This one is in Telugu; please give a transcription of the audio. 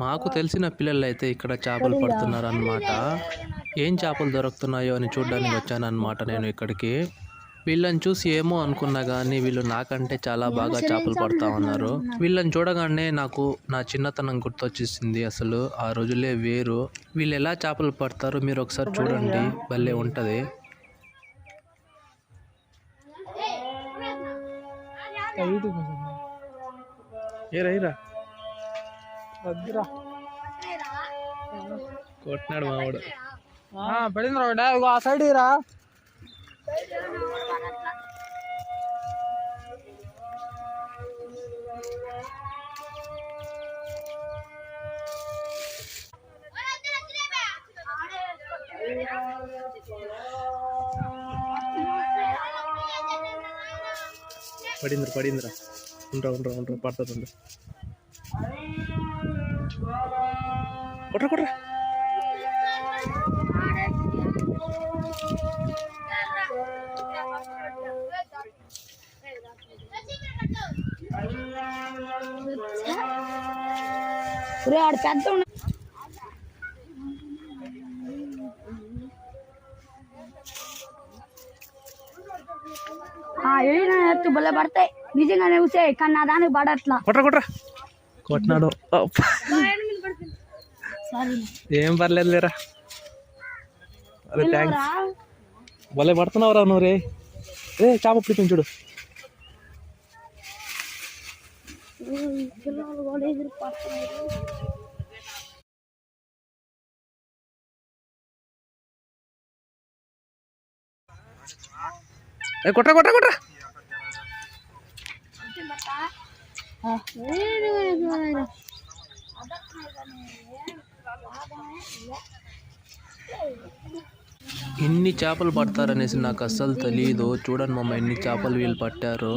మాకు తెలిసిన పిల్లలైతే ఇక్కడ చేపలు పడుతున్నారు అన్నమాట. ఏం చేపలు దొరుకుతున్నాయో అని చూడడానికి వచ్చానన్నమాట నేను ఇక్కడికి. వీళ్ళని చూసి ఏమో అనుకున్నా కానీ వీళ్ళు నాకంటే చాలా బాగా చేపలు పడతా ఉన్నారు. వీళ్ళని చూడగానే నాకు నా చిన్నతనం గుర్తొచ్చేసింది. అసలు ఆ రోజులే వేరు. వీళ్ళు ఎలా చేపలు పడతారో మీరు ఒకసారి చూడండి, భలే ఉంటది. కొట్టినాడు మావాడు. పడింది రావుడా ఆ సైడ్ రా. పడిందిరా ఉండరా పడుతుంది. కొట్రా ఆడ పెద్ద ఎత్తు బల్ల పడతాయి నిజంగానే ఊసే, కానీ నా దానికి పడట్లా. కొట్టినాడు. ఏం పర్లేదు లేరా. అరే థ్యాంక్స్. భలే పడుతున్నావురా నువ్వు రే. చేప పిలిపించి చూడు. కొట్రా ఎన్ని చేపలు పడతారనేసి నాకు అస్సలు తెలియదు. చూడండి మమ్మ ఎన్ని చేపలు వీళ్ళు పట్టారు.